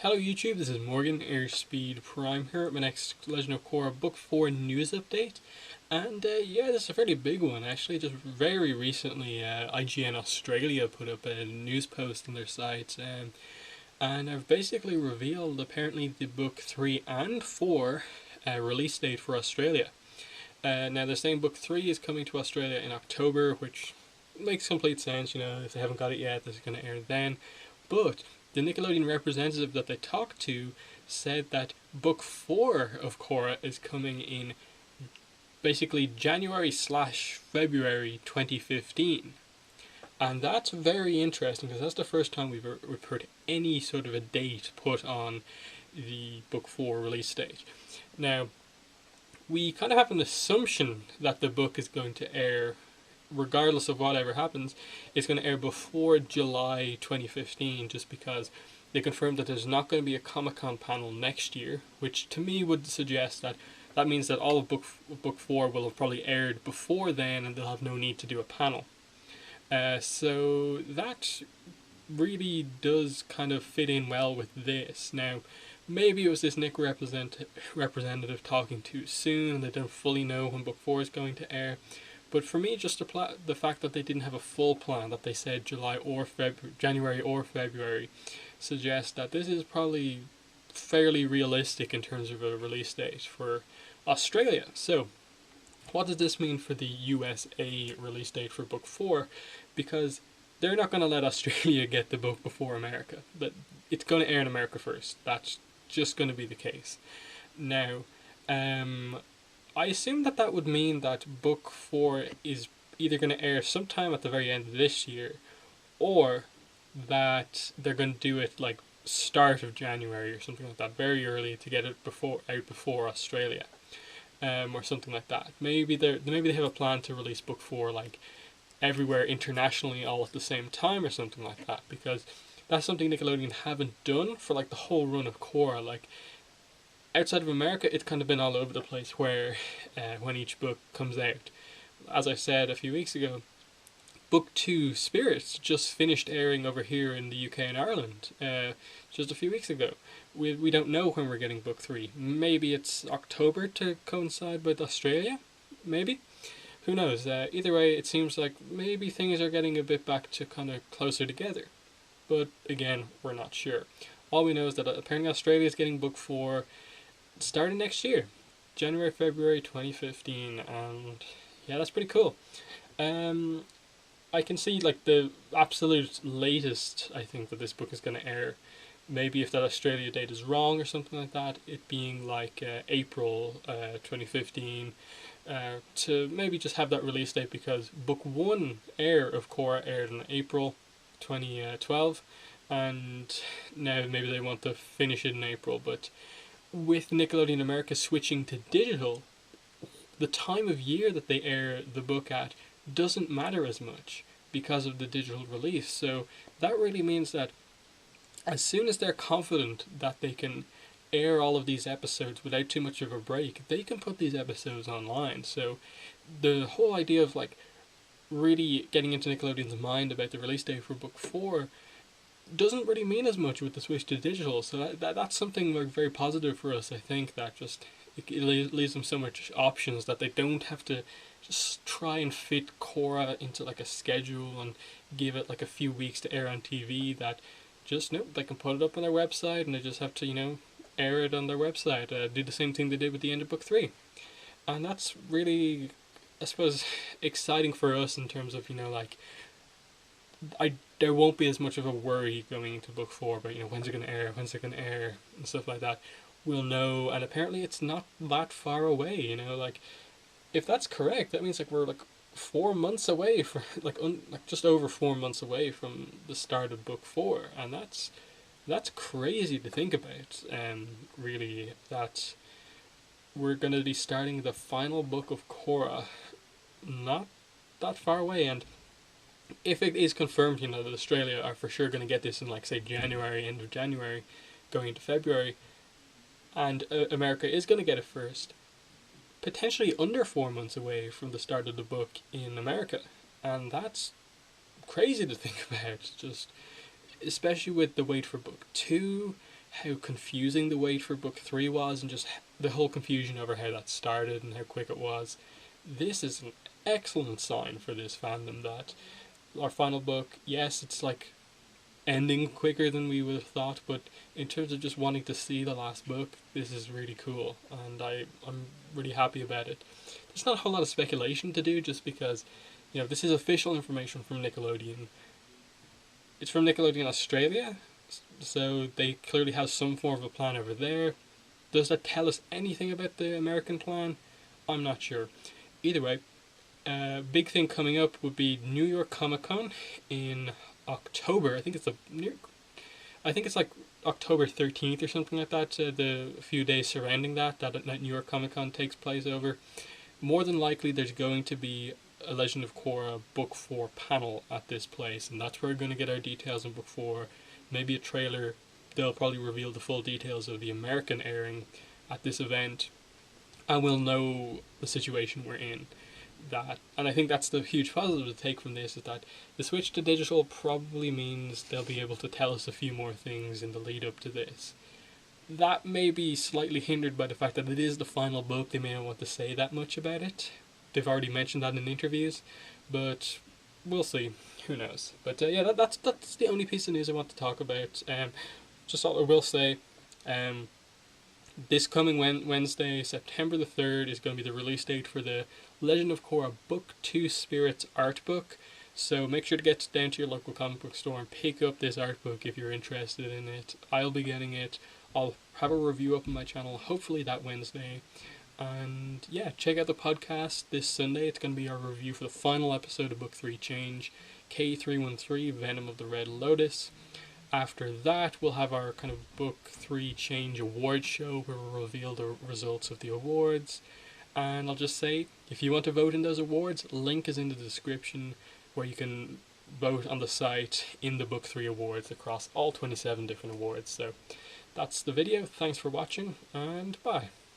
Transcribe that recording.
Hello YouTube, this is Morgan, Airspeed Prime here at my next Legend of Korra Book 4 news update. And yeah, this is a fairly big one actually. Just very recently, IGN Australia put up a news post on their site, and I've basically revealed apparently the Book 3 and 4 release date for Australia. Now they're saying Book 3 is coming to Australia in October, which makes complete sense, if they haven't got it yet, this is going to air then. But the Nickelodeon representative that they talked to said that Book 4 of Korra is coming in basically January/February 2015. And that's very interesting because that's the first time we've heard any sort of a date put on the Book 4 release date. Now, we kind of have an assumption that the book is going to air, regardless of whatever happens, it's going to air before July 2015, just because they confirmed that there's not going to be a Comic-Con panel next year, which to me would suggest that that means that all of book 4 will have probably aired before then and they'll have no need to do a panel. So that really does kind of fit in well with this. Now, maybe it was this Nick representative talking too soon and they don't fully know when Book 4 is going to air. But for me, just the fact that they didn't have a full plan, that they said January or February, suggests that this is probably fairly realistic in terms of a release date for Australia. So, what does this mean for the USA release date for Book 4? Because they're not going to let Australia get the book before America. But it's going to air in America first. That's just going to be the case. Now, I assume that that would mean that Book 4 is either going to air sometime at the very end of this year, or that they're going to do it like start of January or something like that, very early to get it out before Australia, or something like that. Maybe they have a plan to release Book 4 like everywhere internationally all at the same time or something like that, because that's something Nickelodeon haven't done for like the whole run of Korra. Like, outside of America, it's kind of been all over the place where when each book comes out. As I said a few weeks ago, Book 2 Spirits just finished airing over here in the UK and Ireland just a few weeks ago. We don't know when we're getting Book 3. Maybe it's October to coincide with Australia? Maybe? Who knows? Either way, it seems like maybe things are getting a bit back to kind of closer together. But again, we're not sure. All we know is that apparently Australia is getting Book 4 starting next year, January, February 2015, and yeah, that's pretty cool. I can see like the absolute latest I think that this book is going to air, maybe if that Australia date is wrong or something like that, it being like April 2015, to maybe just have that release date, because Book 1 air of Korra aired in April 2012, and now maybe they want to finish it in April, but with Nickelodeon America switching to digital, the time of year that they air the book at doesn't matter as much because of the digital release. So that really means that as soon as they're confident that they can air all of these episodes without too much of a break, they can put these episodes online. So the whole idea of like really getting into Nickelodeon's mind about the release date for Book 4 doesn't really mean as much with the switch to digital. So that's something like very positive for us. I think that just it leaves them so much options that they don't have to just try and fit Korra into like a schedule and give it like a few weeks to air on TV. That just they can put it up on their website and they just have to air it on their website. Do the same thing they did with the end of Book 3, and that's really, I suppose, exciting for us in terms of there won't be as much of a worry going into Book 4 about when's it going to air and stuff like that. We'll know, and apparently it's not that far away. Like, if that's correct, that means like we're like 4 months away from like just over 4 months away from the start of Book 4, and that's crazy to think about. Really, that we're going to be starting the final book of Korra not that far away. And if it is confirmed, that Australia are for sure going to get this in like say January, end of January, going into February, and America is going to get it first, potentially under 4 months away from the start of the book in America, and that's crazy to think about. Just especially with the wait for Book 2, how confusing the wait for book 3 was, and just the whole confusion over how that started and how quick it was. This is an excellent sign for this fandom that our final book, yes, it's like ending quicker than we would have thought, but in terms of just wanting to see the last book, this is really cool, and I'm really happy about it. There's not a whole lot of speculation to do, just because, this is official information from Nickelodeon. It's from Nickelodeon Australia, so they clearly have some form of a plan over there. Does that tell us anything about the American plan? I'm not sure. Either way, big thing coming up would be New York Comic Con in October. I think it's like October 13th or something like that. The few days surrounding that New York Comic Con takes place over. More than likely, there's going to be a Legend of Korra Book 4 panel at this place, and that's where we're going to get our details on Book 4. Maybe a trailer. They'll probably reveal the full details of the American airing at this event, and we'll know the situation we're in. And I think that's the huge positive to take from this, is that the switch to digital probably means they'll be able to tell us a few more things in the lead up to this. That may be slightly hindered by the fact that it is the final book. They may not want to say that much about it. They've already mentioned that in interviews, but we'll see. Who knows? But yeah, that's the only piece of news I want to talk about. Just all I will say, this coming Wednesday, September the 3rd, is going to be the release date for the Legend of Korra Book 2 Spirits art book. So make sure to get down to your local comic book store and pick up this art book if you're interested in it. I'll be getting it. I'll have a review up on my channel, hopefully that Wednesday. And yeah, check out the podcast this Sunday. It's going to be our review for the final episode of Book 3 Change, K313, Venom of the Red Lotus. After that, we'll have our kind of Book 3 Change award show where we'll reveal the results of the awards. And I'll just say, if you want to vote in those awards, link is in the description where you can vote on the site in the Book 3 awards across all 27 different awards. So that's the video. Thanks for watching, and bye.